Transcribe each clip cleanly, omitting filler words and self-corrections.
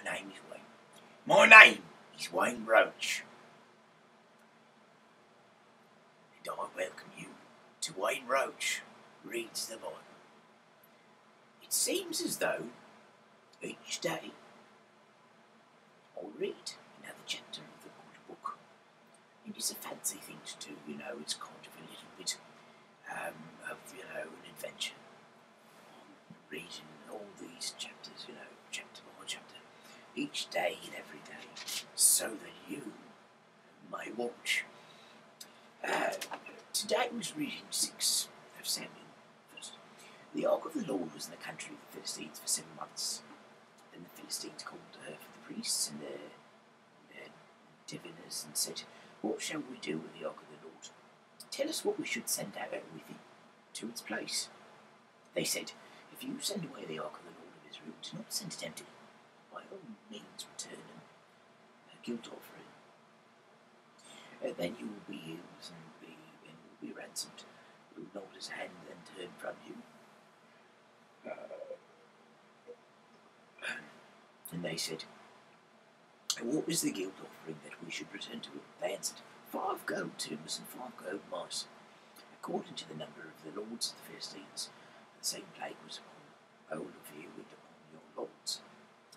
My name is Wayne. My name is Wayne Roach. And I welcome you to Wayne Roach Reads the Bible. It seems as though each day I'll read another chapter of the good book. And it's a fancy thing to do, you know, it's kind of a little bit of, you know, an adventure. Reading all these chapters, you know, chapter by chapter, each day and every day, so that you may watch. Today I was reading 6 of Samuel first. The ark of the Lord was in the country of the Philistines for 7 months. Then the Philistines called for the priests and their diviners and said, "What shall we do with the ark of the Lord? Tell us what we should send out with it to its place." They said, "If you send away the ark of the Lord of Israel, do not send it empty. By all means return a guilt offering. Then you will be healed and will be ransomed. Will not his hand then turn from you?" And they said, "What was the guilt offering that we should return to him?" They answered, 5 gold tumbers and 5 gold mice, according to the number of the lords of the Philistines. The same plague was upon all of you and upon your lords.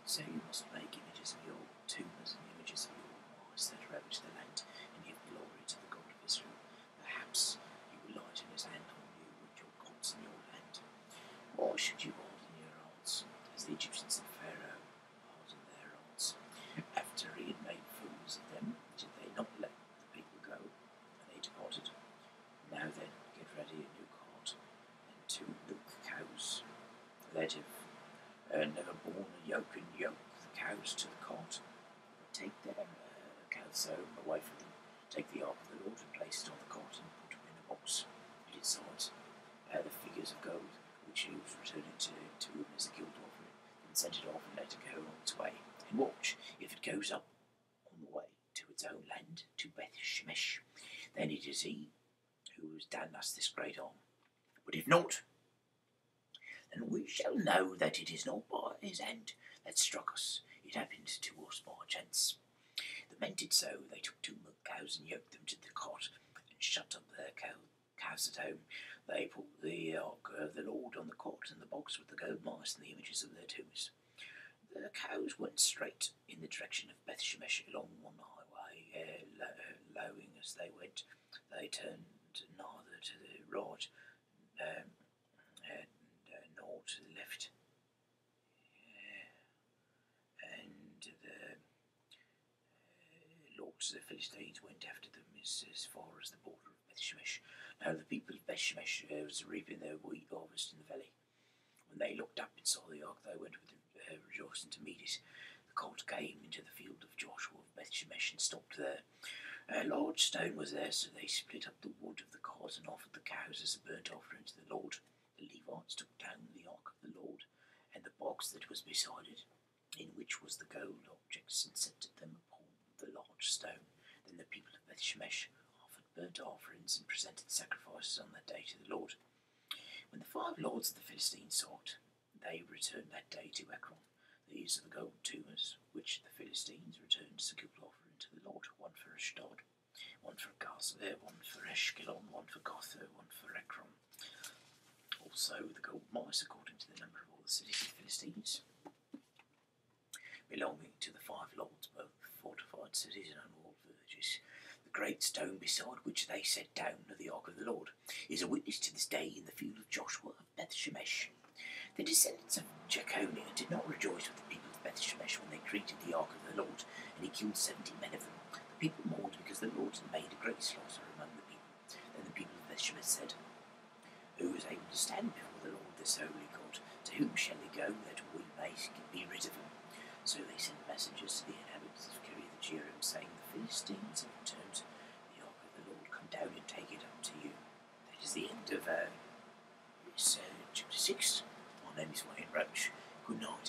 So you must make images of your tumbers and images of your mice that ravage the land, and give glory to the God of Israel. Perhaps he will lighten his hand on you with your gods in your land. Why should you harden your hearts, as the Egyptians and Pharaoh hardened their hearts? After he had made fools of them, did they not let the people go? And they departed. Now then, get ready a new cart, and 2 milk cows that have never borne a yoke, and yoke the cows to the cart. But take their cows home away from them. Take the ark of the Lord and place it on the cart and put it in a box at its sides. The figures of gold which you return it to him as a guilt offering, and send it off and let it go on its way. And watch, if it goes up on the way to its own land, to Beth Shemesh, then it is he who has done us this great harm. But if not, then we shall know that it is not by his hand that struck us. It happened to us by chance." The men did so. They took 2 milk cows and yoked them to the cart and shut up their cows at home. They put the ark of the Lord on the cart and the box with the gold mice and the images of their tombs. The cows went straight in the direction of Beth Shemesh along one highway, lowing as they went. They turned neither to the right nor to the left. And the lords of the Philistines went after them as far as the border of Beth Shemesh. Now the people of Beth Shemesh was reaping their wheat harvest in the valley. When they looked up and saw the ark, they went with rejoicing to meet it. The cart came into the field of Joshua of Beth Shemesh and stopped there. A large stone was there, so they split up the wood of the cart and offered the cows as a burnt offering to the Lord. The Levites took down the ark of the Lord and the box that was beside it, in which was the gold objects, and set them upon the large stone. Then the people of Beth Shemesh offered burnt offerings and presented sacrifices on that day to the Lord. When the 5 lords of the Philistines saw it, they returned that day to Ekron. These are the gold tumbers which the Philistines returned as a guilt offering to the Lord, 1 for Ashdod, 1 for Gaza, 1 for Ashkelon, 1 for Gath, 1 for Ekron. Also the gold mice, according to the number of all the cities of the Philistines, belonging to the 5 lords, both fortified cities and unwalled villages. The great stone beside which they set down the ark of the Lord is a witness to this day in the field of Joshua of Beth Shemesh. The descendants of Jeconiah did not rejoice with the people of Beth Shemesh when they greeted the ark of the Lord, and he killed 70 men of them. The people mourned because the Lord had made a great slaughter among the people. Then the people of Beth Shemesh said, "Who is able to stand before the Lord, this holy God? To whom shall he go that we may be rid of him?" So they sent messengers to the inhabitants of Kiriath Jearim, saying, "The Philistines have returned the ark of the Lord. Come down and take it up to you." That is the end of chapter 6. My name is Wayne Roach. Good night.